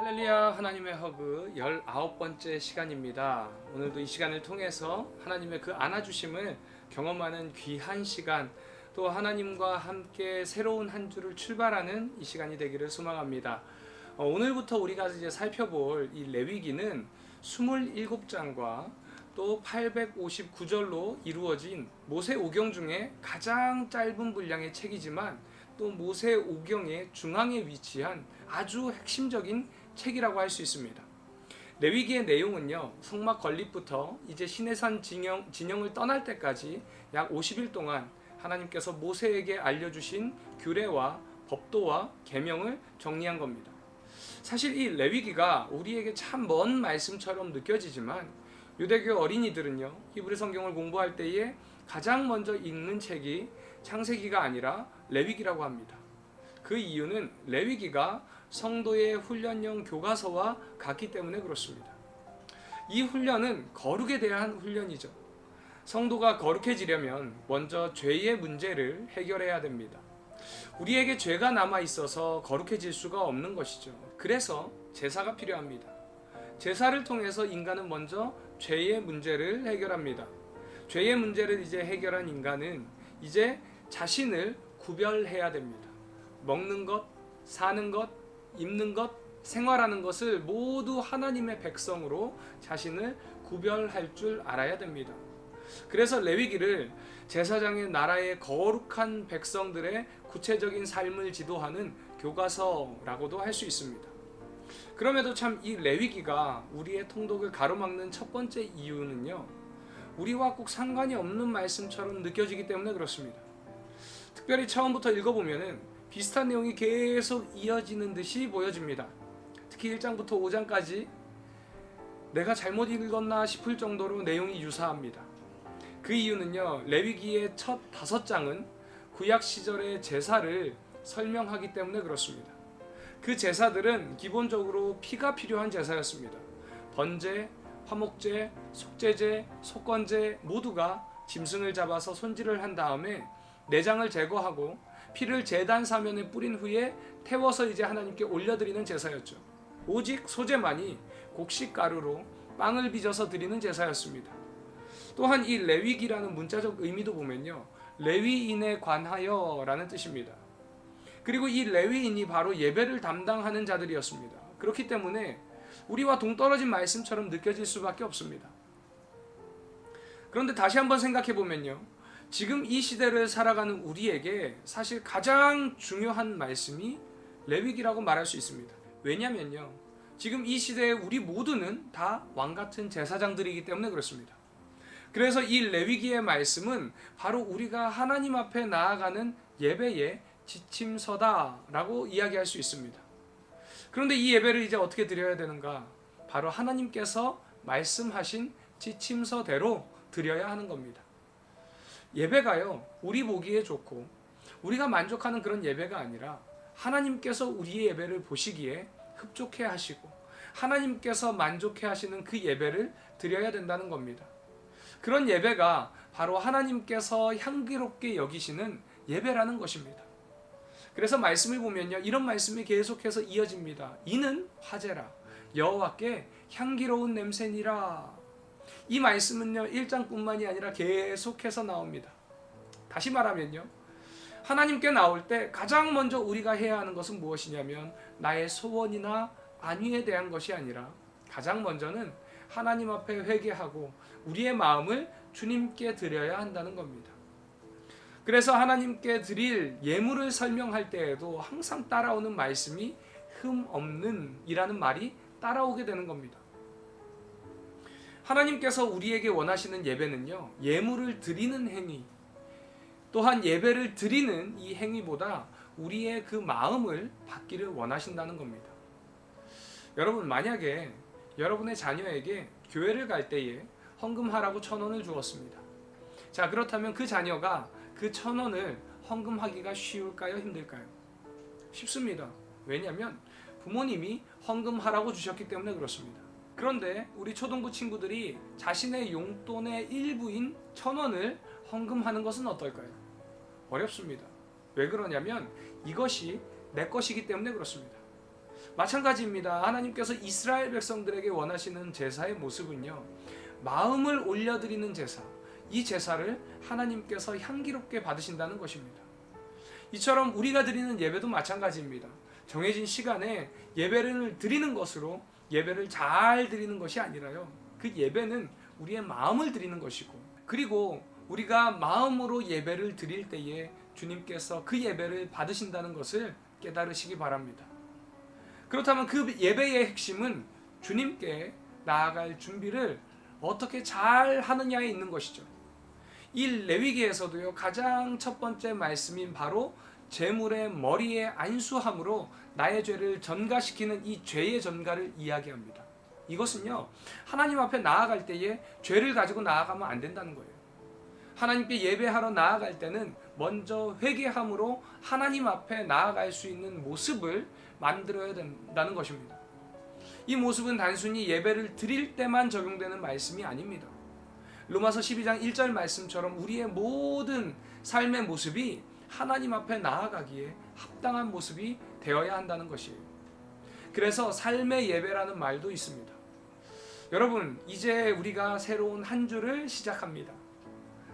할렐루야. 하나님의 허그 19번째 시간입니다. 오늘도 이 시간을 통해서 하나님의 그 안아주심을 경험하는 귀한 시간, 또 하나님과 함께 새로운 한 주를 출발하는 이 시간이 되기를 소망합니다. 오늘부터 우리가 이제 살펴볼 이 레위기는 27장과 또 859절로 이루어진 모세오경 중에 가장 짧은 분량의 책이지만 또 모세오경의 중앙에 위치한 아주 핵심적인 책이라고 할 수 있습니다. 레위기의 내용은요, 성막 건립부터 이제 시내산 진영을 떠날 때까지 약 50일 동안 하나님께서 모세에게 알려주신 규례와 법도와 계명을 정리한 겁니다. 사실 이 레위기가 우리에게 참 먼 말씀처럼 느껴지지만 유대교 어린이들은요, 히브리 성경을 공부할 때에 가장 먼저 읽는 책이 창세기가 아니라 레위기라고 합니다. 그 이유는 레위기가 성도의 훈련용 교과서와 같기 때문에 그렇습니다. 이 훈련은 거룩에 대한 훈련이죠. 성도가 거룩해지려면 먼저 죄의 문제를 해결해야 됩니다. 우리에게 죄가 남아 있어서 거룩해질 수가 없는 것이죠. 그래서 제사가 필요합니다. 제사를 통해서 인간은 먼저 죄의 문제를 해결합니다. 죄의 문제를 이제 해결한 인간은 이제 자신을 구별해야 됩니다. 먹는 것, 사는 것, 입는 것, 생활하는 것을 모두 하나님의 백성으로 자신을 구별할 줄 알아야 됩니다. 그래서 레위기를 제사장의 나라의 거룩한 백성들의 구체적인 삶을 지도하는 교과서라고도 할 수 있습니다. 그럼에도 참 이 레위기가 우리의 통독을 가로막는 첫 번째 이유는요, 우리와 꼭 상관이 없는 말씀처럼 느껴지기 때문에 그렇습니다. 특별히 처음부터 읽어보면은 비슷한 내용이 계속 이어지는 듯이 보여집니다. 특히 1장부터 5장까지 내가 잘못 읽었나 싶을 정도로 내용이 유사합니다. 그 이유는요, 레위기의 첫 5장은 구약 시절의 제사를 설명하기 때문에 그렇습니다. 그 제사들은 기본적으로 피가 필요한 제사였습니다. 번제, 화목제, 속죄제, 속건제 모두가 짐승을 잡아서 손질을 한 다음에 내장을 제거하고 피를 제단 사면에 뿌린 후에 태워서 이제 하나님께 올려드리는 제사였죠. 오직 소제만이 곡식가루로 빵을 빚어서 드리는 제사였습니다. 또한 이 레위기라는 문자적 의미도 보면요, 레위인에 관하여 라는 뜻입니다. 그리고 이 레위인이 바로 예배를 담당하는 자들이었습니다. 그렇기 때문에 우리와 동떨어진 말씀처럼 느껴질 수밖에 없습니다. 그런데 다시 한번 생각해 보면요, 지금 이 시대를 살아가는 우리에게 사실 가장 중요한 말씀이 레위기라고 말할 수 있습니다. 왜냐면요, 지금 이 시대에 우리 모두는 다 왕같은 제사장들이기 때문에 그렇습니다. 그래서 이 레위기의 말씀은 바로 우리가 하나님 앞에 나아가는 예배의 지침서다라고 이야기할 수 있습니다. 그런데 이 예배를 이제 어떻게 드려야 되는가? 바로 하나님께서 말씀하신 지침서대로 드려야 하는 겁니다. 예배가요, 우리 보기에 좋고 우리가 만족하는 그런 예배가 아니라 하나님께서 우리의 예배를 보시기에 흡족해 하시고 하나님께서 만족해 하시는 그 예배를 드려야 된다는 겁니다. 그런 예배가 바로 하나님께서 향기롭게 여기시는 예배라는 것입니다. 그래서 말씀을 보면요, 이런 말씀이 계속해서 이어집니다. 이는 화제라, 여호와께 향기로운 냄새니라. 이 말씀은요, 1장뿐만이 아니라 계속해서 나옵니다. 다시 말하면요, 하나님께 나올 때 가장 먼저 우리가 해야 하는 것은 무엇이냐면 나의 소원이나 안위에 대한 것이 아니라 가장 먼저는 하나님 앞에 회개하고 우리의 마음을 주님께 드려야 한다는 겁니다. 그래서 하나님께 드릴 예물을 설명할 때에도 항상 따라오는 말씀이 흠 없는 이라는 말이 따라오게 되는 겁니다. 하나님께서 우리에게 원하시는 예배는요, 예물을 드리는 행위, 또한 예배를 드리는 이 행위보다 우리의 그 마음을 받기를 원하신다는 겁니다. 여러분, 만약에 여러분의 자녀에게 교회를 갈 때에 헌금하라고 1,000원을 주었습니다. 자, 그렇다면 그 자녀가 그 1,000원을 헌금하기가 쉬울까요? 힘들까요? 쉽습니다. 왜냐하면 부모님이 헌금하라고 주셨기 때문에 그렇습니다. 그런데 우리 초등부 친구들이 자신의 용돈의 일부인 1,000원을 헌금하는 것은 어떨까요? 어렵습니다. 왜 그러냐면 이것이 내 것이기 때문에 그렇습니다. 마찬가지입니다. 하나님께서 이스라엘 백성들에게 원하시는 제사의 모습은요, 마음을 올려드리는 제사, 이 제사를 하나님께서 향기롭게 받으신다는 것입니다. 이처럼 우리가 드리는 예배도 마찬가지입니다. 정해진 시간에 예배를 드리는 것으로 예배를 잘 드리는 것이 아니라요, 그 예배는 우리의 마음을 드리는 것이고, 그리고 우리가 마음으로 예배를 드릴 때에 주님께서 그 예배를 받으신다는 것을 깨달으시기 바랍니다. 그렇다면 그 예배의 핵심은 주님께 나아갈 준비를 어떻게 잘 하느냐에 있는 것이죠. 이 레위기에서도요, 가장 첫 번째 말씀인 바로 제물의 머리에 안수함으로 나의 죄를 전가시키는 이 죄의 전가를 이야기합니다. 이것은요, 하나님 앞에 나아갈 때에 죄를 가지고 나아가면 안 된다는 거예요. 하나님께 예배하러 나아갈 때는 먼저 회개함으로 하나님 앞에 나아갈 수 있는 모습을 만들어야 된다는 것입니다. 이 모습은 단순히 예배를 드릴 때만 적용되는 말씀이 아닙니다. 로마서 12장 1절 말씀처럼 우리의 모든 삶의 모습이 하나님 앞에 나아가기에 합당한 모습이 되어야 한다는 것이에요. 그래서 삶의 예배라는 말도 있습니다. 여러분, 이제 우리가 새로운 한 주를 시작합니다.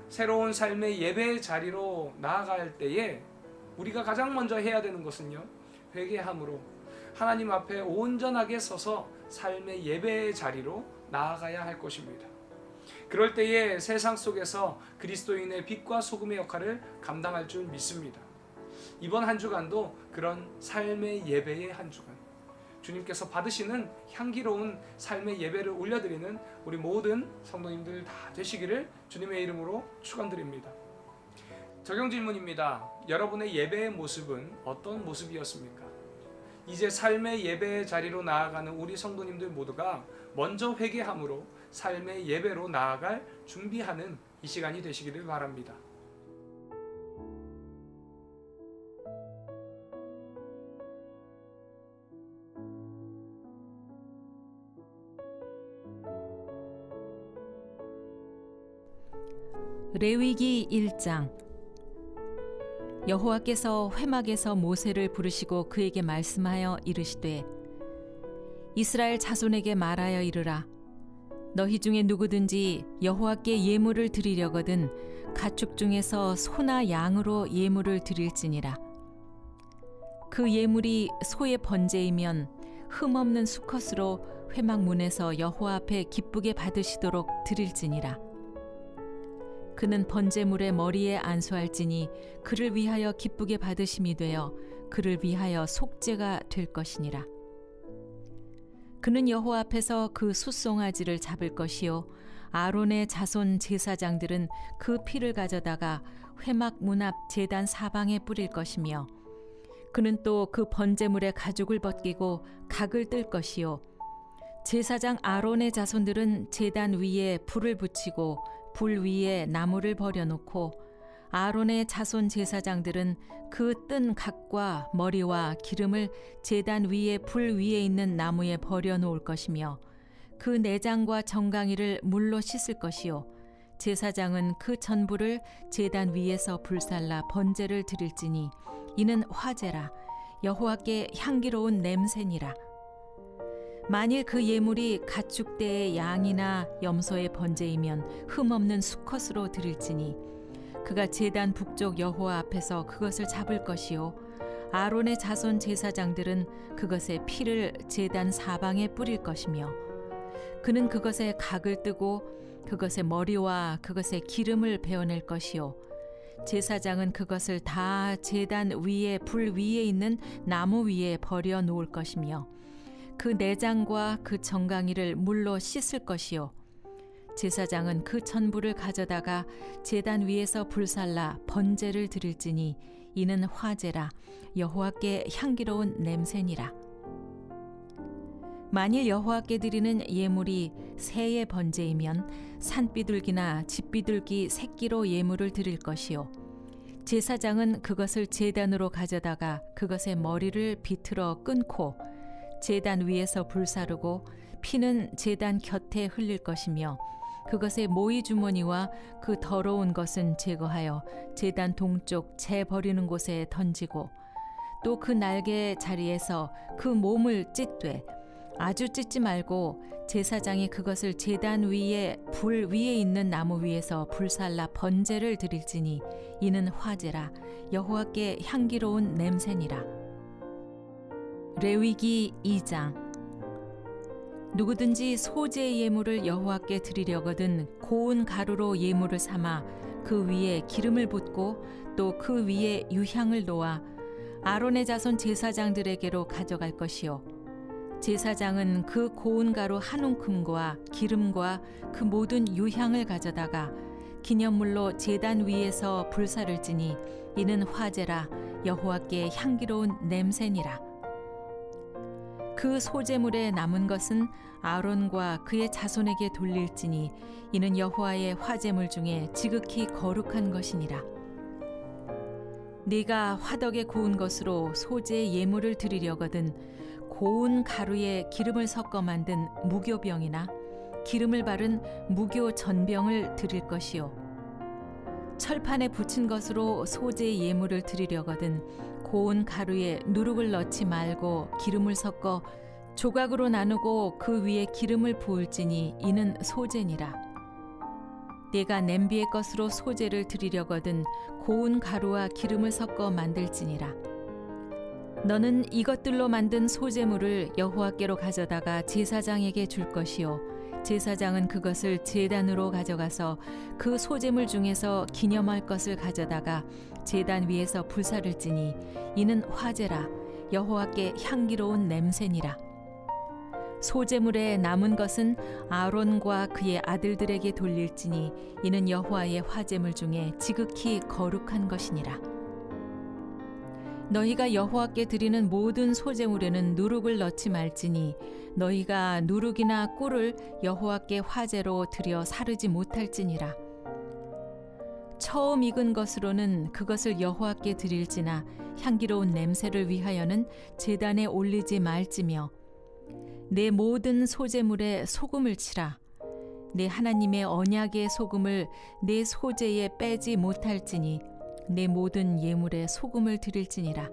새로운 삶의 예배의 자리로 나아갈 때에 우리가 가장 먼저 해야 되는 것은요, 회개함으로 하나님 앞에 온전하게 서서 삶의 예배의 자리로 나아가야 할 것입니다. 그럴 때에 세상 속에서 그리스도인의 빛과 소금의 역할을 감당할 줄 믿습니다. 이번 한 주간도 그런 삶의 예배의 한 주간, 주님께서 받으시는 향기로운 삶의 예배를 올려드리는 우리 모든 성도님들 다 되시기를 주님의 이름으로 축원드립니다. 적용 질문입니다. 여러분의 예배의 모습은 어떤 모습이었습니까? 이제 삶의 예배의 자리로 나아가는 우리 성도님들 모두가 먼저 회개함으로 삶의 예배로 나아갈 준비하는 이 시간이 되시기를 바랍니다. 레위기 1장. 여호와께서 회막에서 모세를 부르시고 그에게 말씀하여 이르시되, 이스라엘 자손에게 말하여 이르라. 너희 중에 누구든지 여호와께 예물을 드리려거든 가축 중에서 소나 양으로 예물을 드릴지니라. 그 예물이 소의 번제이면 흠없는 수컷으로 회막 문에서 여호와 앞에 기쁘게 받으시도록 드릴지니라. 그는 번제물의 머리에 안수할지니 그를 위하여 기쁘게 받으심이 되어 그를 위하여 속죄가 될 것이니라. 그는 여호와 앞에서 그 숫송아지를 잡을 것이요 아론의 자손 제사장들은 그 피를 가져다가 회막 문 앞 제단 사방에 뿌릴 것이며, 그는 또 그 번제물의 가죽을 벗기고 각을 뜰 것이요 제사장 아론의 자손들은 제단 위에 불을 붙이고 불 위에 나무를 버려놓고, 아론의 자손 제사장들은 그 뜬 각과 머리와 기름을 제단 위에 불 위에 있는 나무에 버려놓을 것이며, 그 내장과 정강이를 물로 씻을 것이요 제사장은 그 전부를 제단 위에서 불살라 번제를 드릴지니 이는 화제라, 여호와께 향기로운 냄새니라. 만일 그 예물이 가축대의 양이나 염소의 번제이면 흠없는 수컷으로 드릴지니 그가 제단 북쪽 여호와 앞에서 그것을 잡을 것이요 아론의 자손 제사장들은 그것의 피를 제단 사방에 뿌릴 것이며, 그는 그것에 각을 뜨고 그것의 머리와 그것의 기름을 베어낼 것이요 제사장은 그것을 다 제단 위에 불 위에 있는 나무 위에 버려 놓을 것이며, 그 내장과 그 정강이를 물로 씻을 것이요 제사장은 그 천부를 가져다가 제단 위에서 불살라 번제를 드릴지니 이는 화제라, 여호와께 향기로운 냄새니라. 만일 여호와께 드리는 예물이 새의 번제이면 산비둘기나 집비둘기 새끼로 예물을 드릴 것이요 제사장은 그것을 제단으로 가져다가 그것의 머리를 비틀어 끊고 제단 위에서 불사르고 피는 제단 곁에 흘릴 것이며, 그것의 모이 주머니와 그 더러운 것은 제거하여 제단 동쪽 재 버리는 곳에 던지고, 또 그 날개 자리에서 그 몸을 찢되 아주 찢지 말고 제사장이 그것을 제단 위에 불 위에 있는 나무 위에서 불살라 번제를 드릴지니 이는 화제라 여호와께 향기로운 냄새니라. 레위기 2장. 누구든지 소제의 예물을 여호와께 드리려거든 고운 가루로 예물을 삼아 그 위에 기름을 붓고 또 그 위에 유향을 놓아 아론의 자손 제사장들에게로 가져갈 것이요 제사장은 그 고운 가루 한 움큼과 기름과 그 모든 유향을 가져다가 기념물로 제단 위에서 불사를 지니 이는 화제라 여호와께 향기로운 냄새니라. 그 소제물에 남은 것은 아론과 그의 자손에게 돌릴지니 이는 여호와의 화제물 중에 지극히 거룩한 것이니라. 네가 화덕에 구운 것으로 소제의 예물을 드리려거든 고운 가루에 기름을 섞어 만든 무교병이나 기름을 바른 무교 전병을 드릴 것이요 철판에 붙인 것으로 소제의 예물을 드리려거든 고운 가루에 누룩을 넣지 말고 기름을 섞어 조각으로 나누고 그 위에 기름을 부을지니 이는 소제니라. 네가 냄비의 것으로 소제를 드리려거든 고운 가루와 기름을 섞어 만들지니라. 너는 이것들로 만든 소제물을 여호와께로 가져다가 제사장에게 줄 것이요 제사장은 그것을 제단으로 가져가서 그 소제물 중에서 기념할 것을 가져다가 제단 위에서 불사를 지니 이는 화제라 여호와께 향기로운 냄새니라. 소제물에 남은 것은 아론과 그의 아들들에게 돌릴지니 이는 여호와의 화제물 중에 지극히 거룩한 것이니라. 너희가 여호와께 드리는 모든 소제물에는 누룩을 넣지 말지니 너희가 누룩이나 꿀을 여호와께 화제로 드려 사르지 못할지니라. 처음 익은 것으로는 그것을 여호와께 드릴지나 향기로운 냄새를 위하여는 제단에 올리지 말지며 내 모든 소제물에 소금을 치라. 내 하나님의 언약의 소금을 내 소제에 빼지 못할지니 내 모든 예물에 소금을 드릴지니라.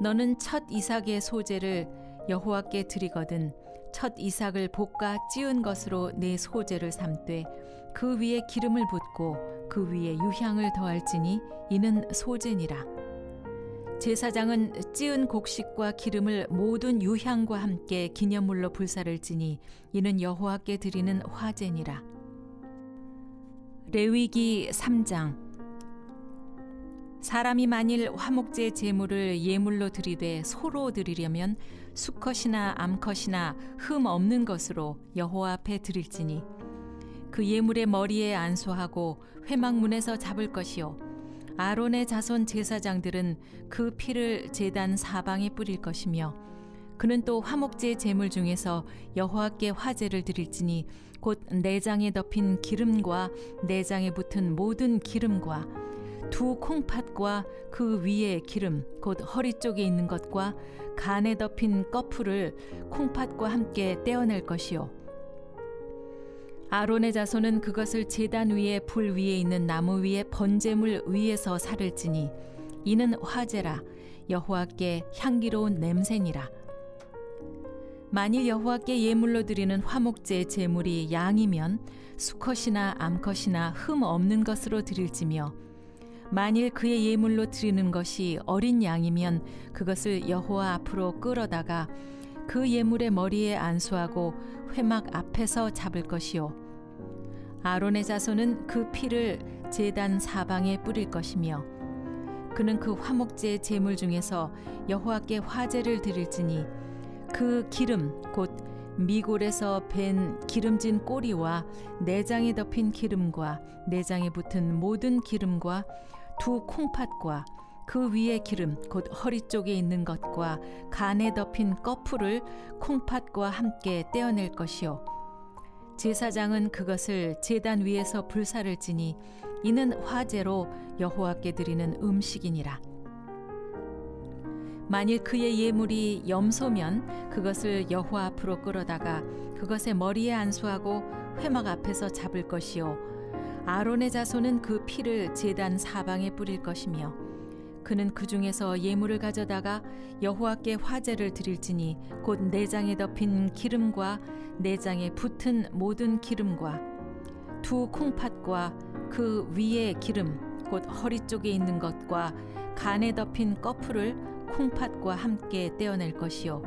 너는 첫 이삭의 소제를 여호와께 드리거든 첫 이삭을 볶아 찌은 것으로 내 소제를 삼되 그 위에 기름을 붓고 그 위에 유향을 더할지니 이는 소제니라. 제사장은 찌은 곡식과 기름을 모든 유향과 함께 기념물로 불사를 지니 이는 여호와께 드리는 화제니라. 레위기 3장. 사람이 만일 화목제 제물을 예물로 드리되 소로 드리려면 수컷이나 암컷이나 흠 없는 것으로 여호와 앞에 드릴지니 그 예물의 머리에 안수하고 회막문에서 잡을 것이요 아론의 자손 제사장들은 그 피를 제단 사방에 뿌릴 것이며 그는 또 화목제 제물 중에서 여호와께 화제를 드릴지니 곧 내장에 덮인 기름과 내장에 붙은 모든 기름과 두 콩팥과 그 위에 기름 곧 허리 쪽에 있는 것과 간에 덮인 꺼풀을 콩팥과 함께 떼어낼 것이요 아론의 자손은 그것을 제단 위에 불 위에 있는 나무 위에 번제물 위에서 사를지니 이는 화제라 여호와께 향기로운 냄새니라. 만일 여호와께 예물로 드리는 화목제 제물이 양이면 수컷이나 암컷이나 흠 없는 것으로 드릴지며 만일 그의 예물로 드리는 것이 어린 양이면 그것을 여호와 앞으로 끌어다가 그 예물의 머리에 안수하고 회막 앞에서 잡을 것이요 아론의 자손은 그 피를 제단 사방에 뿌릴 것이며 그는 그 화목제 제물 중에서 여호와께 화제를 드릴지니 그 기름 곧 미골에서 밴 기름진 꼬리와 내장에 덮인 기름과 내장에 붙은 모든 기름과 두 콩팥과 그 위에 기름 곧 허리 쪽에 있는 것과 간에 덮인 꺼풀을 콩팥과 함께 떼어낼 것이요 제사장은 그것을 제단 위에서 불사를 지니 이는 화제로 여호와께 드리는 음식이니라. 만일 그의 예물이 염소면 그것을 여호와 앞으로 끌어다가 그것의 머리에 안수하고 회막 앞에서 잡을 것이요 아론의 자손은 그 피를 제단 사방에 뿌릴 것이며 그는 그 중에서 예물을 가져다가 여호와께 화제를 드릴지니 곧 내장에 덮인 기름과 내장에 붙은 모든 기름과 두 콩팥과 그 위에 기름 곧 허리 쪽에 있는 것과 간에 덮인 꺼풀을 콩팥과 함께 떼어낼 것이요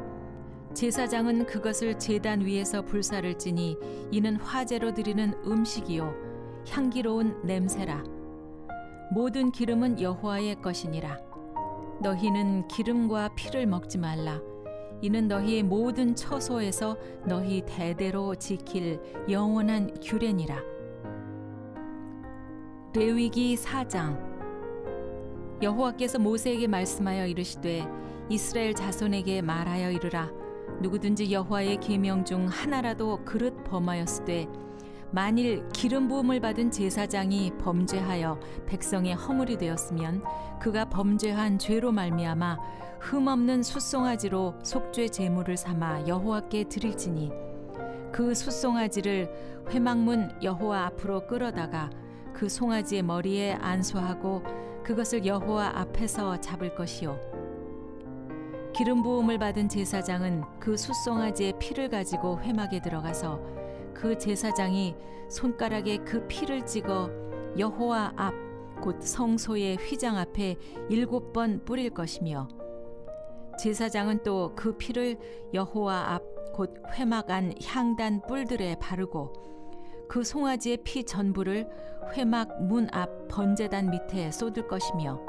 제사장은 그것을 제단 위에서 불사를 찌니 이는 화제로 드리는 음식이요 향기로운 냄새라. 모든 기름은 여호와의 것이니라. 너희는 기름과 피를 먹지 말라. 이는 너희의 모든 처소에서 너희 대대로 지킬 영원한 규례니라. 레위기 4장. 여호와께서 모세에게 말씀하여 이르시되 이스라엘 자손에게 말하여 이르라. 누구든지 여호와의 계명 중 하나라도 그릇 범하였으되 만일 기름 부음을 받은 제사장이 범죄하여 백성의 허물이 되었으면 그가 범죄한 죄로 말미암아 흠없는 숫송아지로 속죄 제물을 삼아 여호와께 드릴지니 그 숫송아지를 회막문 여호와 앞으로 끌어다가 그 송아지의 머리에 안수하고 그것을 여호와 앞에서 잡을 것이요 기름 부음을 받은 제사장은 그 숫송아지의 피를 가지고 회막에 들어가서 그 제사장이 손가락에 그 피를 찍어 여호와 앞 곧 성소의 휘장 앞에 7번 뿌릴 것이며 제사장은 또 그 피를 여호와 앞 곧 회막 안 향단 뿔들에 바르고 그 송아지의 피 전부를 회막 문 앞 번제단 밑에 쏟을 것이며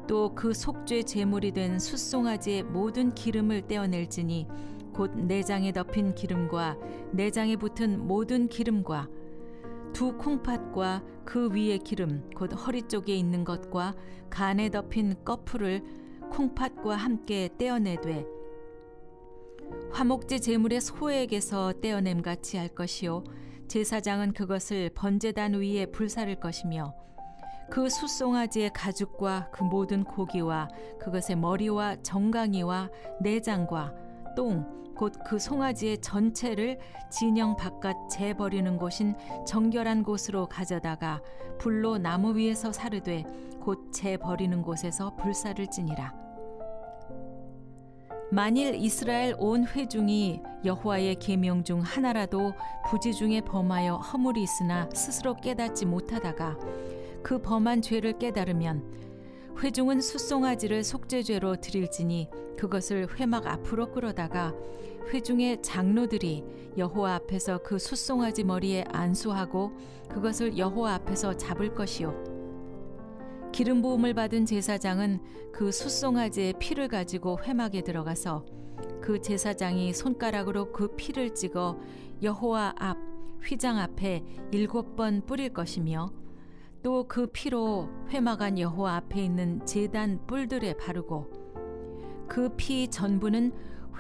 또 그 속죄 제물이 된 숫송아지의 모든 기름을 떼어낼지니 곧 내장에 덮인 기름과 내장에 붙은 모든 기름과 두 콩팥과 그 위의 기름 곧 허리 쪽에 있는 것과 간에 덮인 꺼풀을 콩팥과 함께 떼어내되 화목제 제물의 소액에서 떼어냄 같이 할 것이요 제사장은 그것을 번제단 위에 불사를 것이며 그 숫송아지의 가죽과 그 모든 고기와 그것의 머리와 정강이와 내장과 똥 곧 그 송아지의 전체를 진영 바깥 재 버리는 곳인 정결한 곳으로 가져다가 불로 나무 위에서 사르되 곧 재 버리는 곳에서 불사를 지니라. 만일 이스라엘 온 회중이 여호와의 계명 중 하나라도 부지 중에 범하여 허물이 있으나 스스로 깨닫지 못하다가 그 범한 죄를 깨달으면 회중은 숫송아지를 속죄죄로 드릴지니 그것을 회막 앞으로 끌어다가 회중의 장로들이 여호와 앞에서 그 숫송아지 머리에 안수하고 그것을 여호와 앞에서 잡을 것이요 기름 부음을 받은 제사장은 그 숫송아지의 피를 가지고 회막에 들어가서 그 제사장이 손가락으로 그 피를 찍어 여호와 앞 휘장 앞에 7번 뿌릴 것이며 또 그 피로 회막 안 여호와 앞에 있는 제단 뿔들에 바르고 그 피 전부는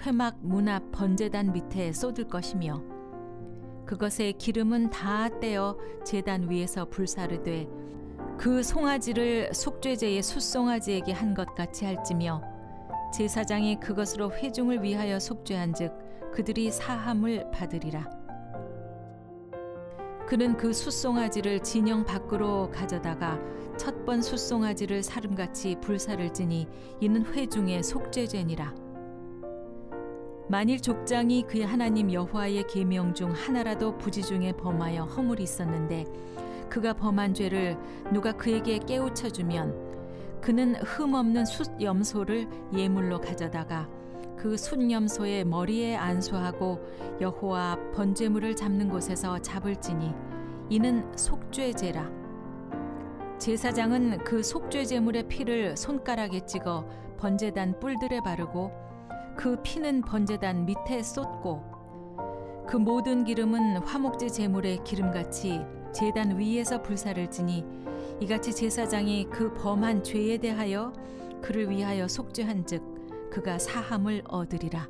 회막 문 앞 번제단 밑에 쏟을 것이며 그것의 기름은 다 떼어 제단 위에서 불사르되 그 송아지를 속죄제의 숫송아지에게 한 것 같이 할지며 제사장이 그것으로 회중을 위하여 속죄한즉 그들이 사함을 받으리라. 그는 그 숫송아지를 진영 밖으로 가져다가 첫 번 숫송아지를 사름같이 불사를 지니 이는 회중의 속죄죄니라. 만일 족장이 그의 하나님 여호와의 계명 중 하나라도 부지 중에 범하여 허물이 있었는데 그가 범한 죄를 누가 그에게 깨우쳐 주면 그는 흠없는 숫염소를 예물로 가져다가 그 숫염소의 머리에 안수하고 여호와 앞 번제물을 잡는 곳에서 잡을지니 이는 속죄제라. 제사장은 그 속죄제물의 피를 손가락에 찍어 번제단 뿔들에 바르고 그 피는 번제단 밑에 쏟고 그 모든 기름은 화목제 제물의 기름같이 제단 위에서 불사를 지니 이같이 제사장이 그 범한 죄에 대하여 그를 위하여 속죄한즉 그가 사함을 얻으리라.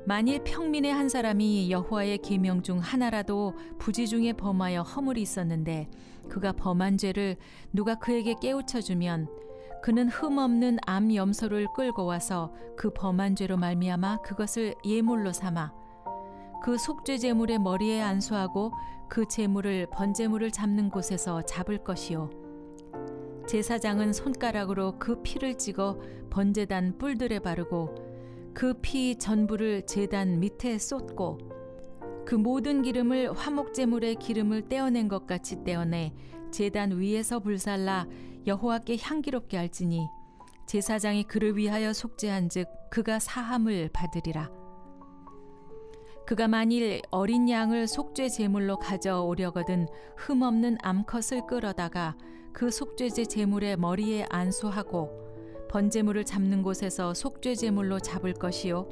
만일 평민의 한 사람이 여호와의 계명 중 하나라도 부지 중에 범하여 허물이 있었는데 그가 범한 죄를 누가 그에게 깨우쳐 주면 그는 흠없는 암 염소를 끌고 와서 그 범한 죄로 말미암아 그것을 예물로 삼아 그 속죄 제물의 머리에 안수하고 그 제물을 번제물을 잡는 곳에서 잡을 것이요 제사장은 손가락으로 그 피를 찍어 번제단 뿔들에 바르고 그 피 전부를 제단 밑에 쏟고 그 모든 기름을 화목제물의 기름을 떼어낸 것 같이 떼어내 제단 위에서 불살라 여호와께 향기롭게 할지니 제사장이 그를 위하여 속죄한즉 그가 사함을 받으리라. 그가 만일 어린 양을 속죄 제물로 가져오려거든 흠없는 암컷을 끌어다가 그 속죄제 제물의 머리에 안수하고 번제물을 잡는 곳에서 속죄 제물로 잡을 것이요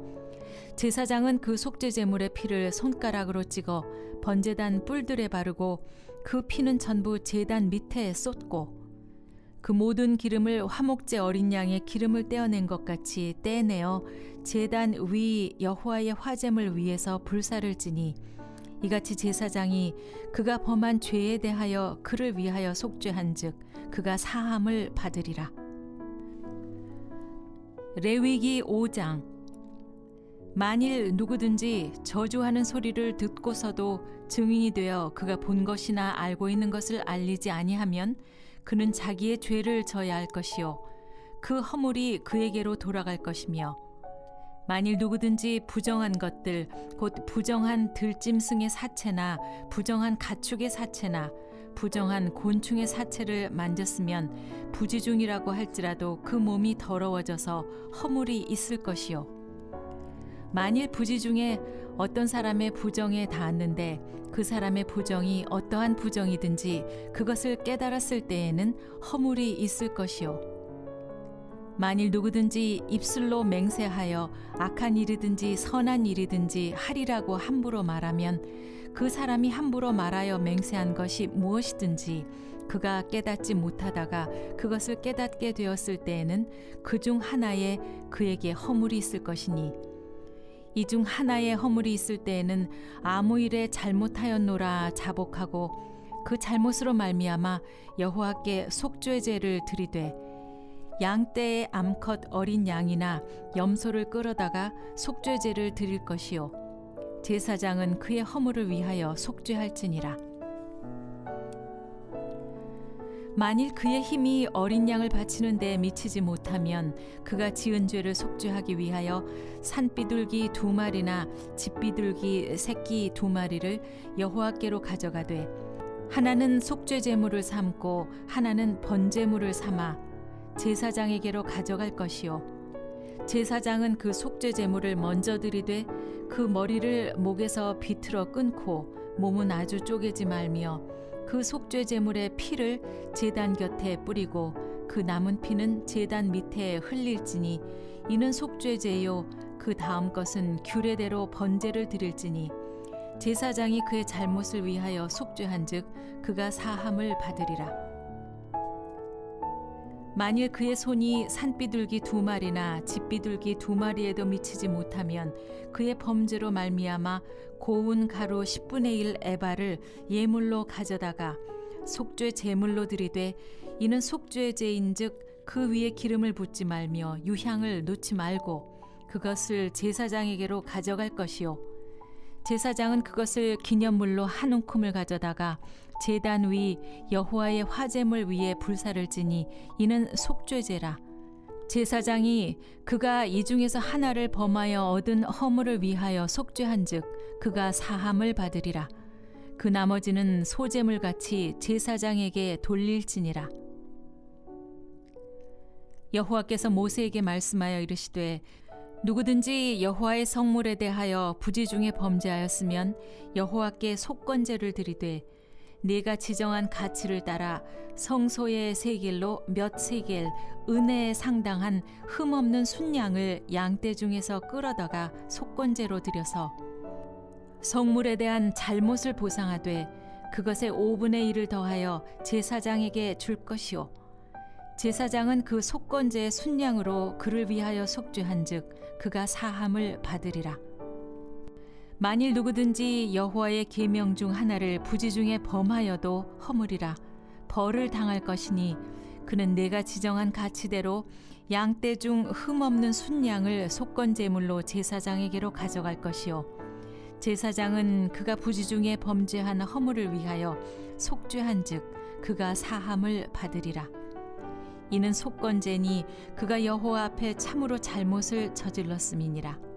제사장은 그 속죄 제물의 피를 손가락으로 찍어 번제단 뿔들에 바르고 그 피는 전부 제단 밑에 쏟고 그 모든 기름을 화목제 어린 양의 기름을 떼어낸 것 같이 떼내어 제단 위 여호와의 화제물 위에서 불사를 지니 이같이 제사장이 그가 범한 죄에 대하여 그를 위하여 속죄한즉 그가 사함을 받으리라. 레위기 5장. 만일 누구든지 저주하는 소리를 듣고서도 증인이 되어 그가 본 것이나 알고 있는 것을 알리지 아니하면 그는 자기의 죄를 져야 할 것이요 그 허물이 그에게로 돌아갈 것이며 만일 누구든지 부정한 것들 곧 부정한 들짐승의 사체나 부정한 가축의 사체나 부정한 곤충의 사체를 만졌으면 부지중이라고 할지라도 그 몸이 더러워져서 허물이 있을 것이요 만일 부지 중에 어떤 사람의 부정에 닿았는데 그 사람의 부정이 어떠한 부정이든지 그것을 깨달았을 때에는 허물이 있을 것이요 만일 누구든지 입술로 맹세하여 악한 일이든지 선한 일이든지 하리라고 함부로 말하면 그 사람이 함부로 말하여 맹세한 것이 무엇이든지 그가 깨닫지 못하다가 그것을 깨닫게 되었을 때에는 그 중 하나에 그에게 허물이 있을 것이니 이 중 하나의 허물이 있을 때에는 아무 일에 잘못하였노라 자복하고 그 잘못으로 말미암아 여호와께 속죄제를 드리되 양떼의 암컷 어린 양이나 염소를 끌어다가 속죄제를 드릴 것이요 제사장은 그의 허물을 위하여 속죄할지니라. 만일 그의 힘이 어린 양을 바치는 데 미치지 못하면 그가 지은 죄를 속죄하기 위하여 산비둘기 2마리나 집비둘기 새끼 2마리를 여호와께로 가져가되 하나는 속죄 제물을 삼고 하나는 번제물을 삼아 제사장에게로 가져갈 것이요 제사장은 그 속죄 제물을 먼저 드리되 그 머리를 목에서 비틀어 끊고 몸은 아주 쪼개지 말며 그 속죄 제물의 피를 제단 곁에 뿌리고 그 남은 피는 제단 밑에 흘릴지니 이는 속죄제요 그 다음 것은 규례대로 번제를 드릴지니 제사장이 그의 잘못을 위하여 속죄한즉 그가 사함을 받으리라. 만일 그의 손이 산비둘기 2마리나 집비둘기 2마리에도 미치지 못하면 그의 범죄로 말미암아 고운 가루 10분의 1 에바를 예물로 가져다가 속죄 제물로 드리되 이는 속죄제인즉 그 위에 기름을 붓지 말며 유향을 놓지 말고 그것을 제사장에게로 가져갈 것이요 제사장은 그것을 기념물로 한 움큼을 가져다가 제단 위 여호와의 화제물 위에 불사를 지니 이는 속죄제라. 제사장이 그가 이 중에서 하나를 범하여 얻은 허물을 위하여 속죄한즉 그가 사함을 받으리라. 그 나머지는 소제물 같이 제사장에게 돌릴지니라. 여호와께서 모세에게 말씀하여 이르시되 누구든지 여호와의 성물에 대하여 부지 중에 범죄하였으면 여호와께 속건제를 드리되 네가 지정한 가치를 따라 성소의 세겔로 몇 세겔 은혜에 상당한 흠없는 순양을 양떼 중에서 끌어다가 속건제로 드려서 성물에 대한 잘못을 보상하되 그것의 5분의 1을 더하여 제사장에게 줄 것이요 제사장은 그 속건제의 순양으로 그를 위하여 속죄한즉 그가 사함을 받으리라. 만일 누구든지 여호와의 계명 중 하나를 부지 중에 범하여도 허물이라 벌을 당할 것이니 그는 내가 지정한 가치대로 양떼 중 흠없는 순양을 속건제물로 제사장에게로 가져갈 것이요 제사장은 그가 부지 중에 범죄한 허물을 위하여 속죄한즉 그가 사함을 받으리라. 이는 속건제니 그가 여호와 앞에 참으로 잘못을 저질렀음이니라.